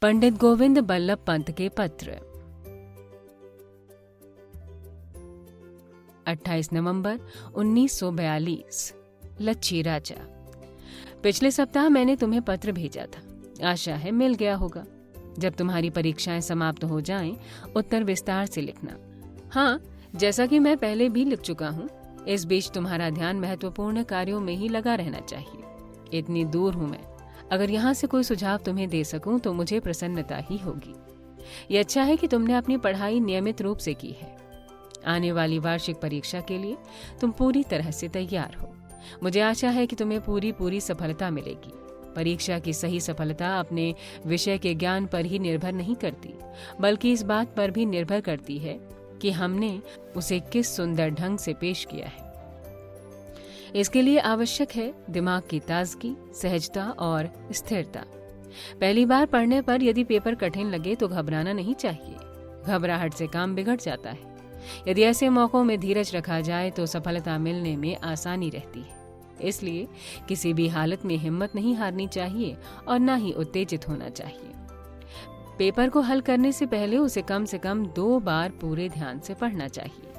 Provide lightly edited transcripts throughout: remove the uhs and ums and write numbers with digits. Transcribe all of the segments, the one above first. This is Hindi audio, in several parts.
पंडित गोविंद बल्लभ पंत के पत्र। 28 नवंबर 1942। लच्छी राजा। पिछले सप्ताह मैंने तुम्हें पत्र भेजा था। आशा है मिल गया होगा। जब तुम्हारी परीक्षाएं समाप्त हो जाएं, उत्तर विस्तार से लिखना। हाँ, जैसा कि मैं पहले भी लिख चुका हूँ, इस बीच तुम्हारा ध्यान महत्वपूर्ण कार्यों में ही लगा रहना चाहिए। इतनी दूर हूँ मैं। अगर यहाँ से कोई सुझाव तुम्हें दे सकूं तो मुझे प्रसन्नता ही होगी। ये अच्छा है कि तुमने अपनी पढ़ाई नियमित रूप से की है। आने वाली वार्षिक परीक्षा के लिए तुम पूरी तरह से तैयार हो। मुझे आशा है कि तुम्हें पूरी सफलता मिलेगी। परीक्षा की सही सफलता अपने विषय के ज्ञान पर ही निर्भर नहीं करती, बल्कि इस बात पर भी निर्भर करती है कि हमने उसे किस सुंदर ढंग से पेश किया है। इसके लिए आवश्यक है दिमाग की ताजगी, सहजता और स्थिरता। पहली बार पढ़ने पर यदि पेपर कठिन लगे तो घबराना नहीं चाहिए। घबराहट से काम बिगड़ जाता है। यदि ऐसे मौकों में धीरज रखा जाए तो सफलता मिलने में आसानी रहती है। इसलिए किसी भी हालत में हिम्मत नहीं हारनी चाहिए और न ही उत्तेजित होना चाहिए। पेपर को हल करने से पहले उसे कम से कम 2 बार पूरे ध्यान से पढ़ना चाहिए।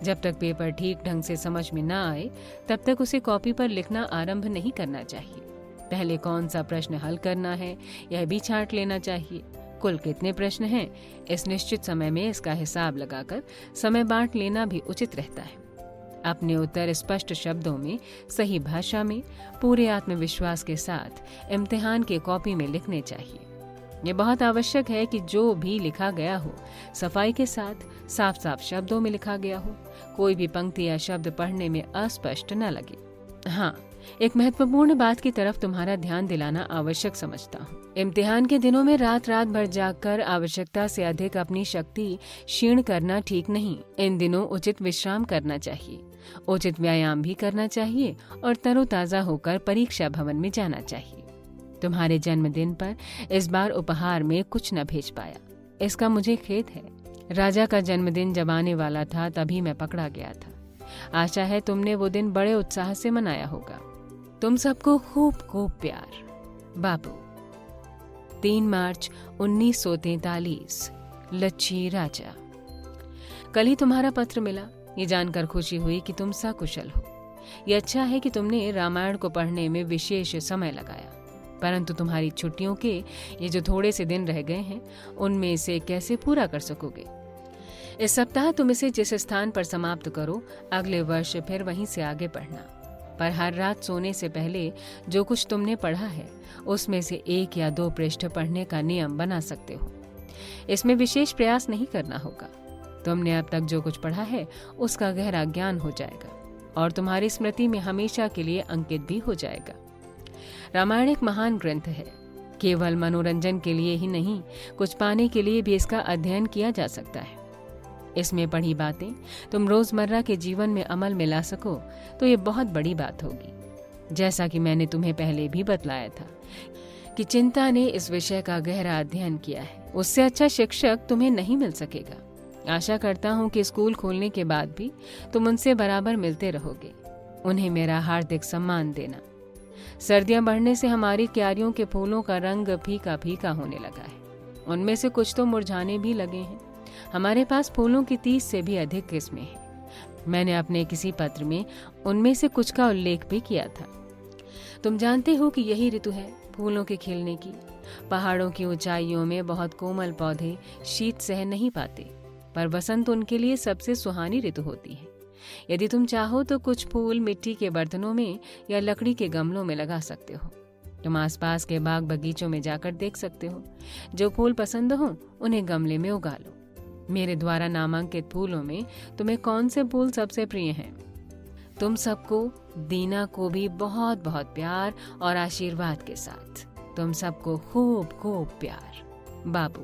जब तक पेपर ठीक ढंग से समझ में न आए, तब तक उसे कॉपी पर लिखना आरंभ नहीं करना चाहिए। पहले कौन सा प्रश्न हल करना है, यह भी छांट लेना चाहिए। कुल कितने प्रश्न हैं, इस निश्चित समय में इसका हिसाब लगाकर समय बांट लेना भी उचित रहता है। अपने उत्तर स्पष्ट शब्दों में, सही भाषा में, पूरे आत्मविश्वास के साथ इम्तिहान के कॉपी में लिखने चाहिए। ये बहुत आवश्यक है कि जो भी लिखा गया हो, सफाई के साथ साफ साफ शब्दों में लिखा गया हो। कोई भी पंक्ति या शब्द पढ़ने में अस्पष्ट न लगे। हाँ, एक महत्वपूर्ण बात की तरफ तुम्हारा ध्यान दिलाना आवश्यक समझता हूँ। इम्तिहान के दिनों में रात भर जागकर आवश्यकता से अधिक अपनी शक्ति क्षीण करना ठीक नहीं। इन दिनों उचित विश्राम करना चाहिए, उचित व्यायाम भी करना चाहिए और तरोताजा होकर परीक्षा भवन में जाना चाहिए। तुम्हारे जन्मदिन पर इस बार उपहार में कुछ न भेज पाया, इसका मुझे खेद है। राजा का जन्मदिन जब आने वाला था तभी मैं पकड़ा गया था। आशा है तुमने वो दिन बड़े उत्साह से मनाया होगा। तुम सबको खूब खूब प्यार, बाबू। 3 मार्च 1943। लच्छी राजा। कल ही तुम्हारा पत्र मिला। ये जानकर खुशी हुई कि तुम सकुशल हो। ये अच्छा है कि तुमने रामायण को पढ़ने में विशेष समय लगाया, परंतु तुम्हारी छुट्टियों के ये जो थोड़े से दिन रह गए हैं, उनमें इसे कैसे पूरा कर सकोगे? इस सप्ताह तुम इसे जिस स्थान पर समाप्त करो, अगले वर्ष फिर वहीं से आगे पढ़ना। पर हर रात सोने से पहले जो कुछ तुमने पढ़ा है, उसमें से 1 या 2 पृष्ठ पढ़ने का नियम बना सकते हो। इसमें विशेष प्रयास नहीं करना होगा। तुमने अब तक जो कुछ पढ़ा है, उसका गहरा ज्ञान हो जाएगा और तुम्हारी स्मृति में हमेशा के लिए अंकित भी हो जाएगा। रामायण एक महान ग्रंथ है। केवल मनोरंजन के लिए ही नहीं, कुछ पाने के लिए भी इसका अध्ययन किया जा सकता है। इसमें पढ़ी बातें तुम रोजमर्रा के जीवन में अमल में ला सको तो ये बहुत बड़ी बात होगी। जैसा कि मैंने तुम्हें पहले भी बतलाया था कि चिंता ने इस विषय का गहरा अध्ययन किया है। उससे अच्छा शिक्षक तुम्हें नहीं मिल सकेगा। आशा करता हूँ कि स्कूल खोलने के बाद भी तुम उनसे बराबर मिलते रहोगे। उन्हें मेरा हार्दिक सम्मान देना। सर्दियां बढ़ने से हमारी क्यारियों के फूलों का रंग फीका फीका होने लगा है। उनमें से कुछ तो मुरझाने भी लगे हैं। हमारे पास फूलों की 30 से भी अधिक किस्में हैं। मैंने अपने किसी पत्र में उनमें से कुछ का उल्लेख भी किया था। तुम जानते हो कि यही ऋतु है फूलों के खिलने की। पहाड़ों की ऊंचाइयों में बहुत कोमल पौधे शीत सह नहीं पाते, पर बसंत उनके लिए सबसे सुहानी ऋतु होती है। यदि तुम चाहो तो कुछ फूल मिट्टी के बर्तनों में या लकड़ी के गमलों में लगा सकते हो। तुम आसपास के बाग बगीचों में जाकर देख सकते हो। जो फूल पसंद हो उन्हें गमले में उगा लो। मेरे द्वारा नामांकित फूलों में तुम्हें कौन से फूल सबसे प्रिय हैं? तुम सबको, दीना को भी बहुत बहुत प्यार और आशीर्वाद के साथ। तुम सबको खूब खूब प्यार, बाबू।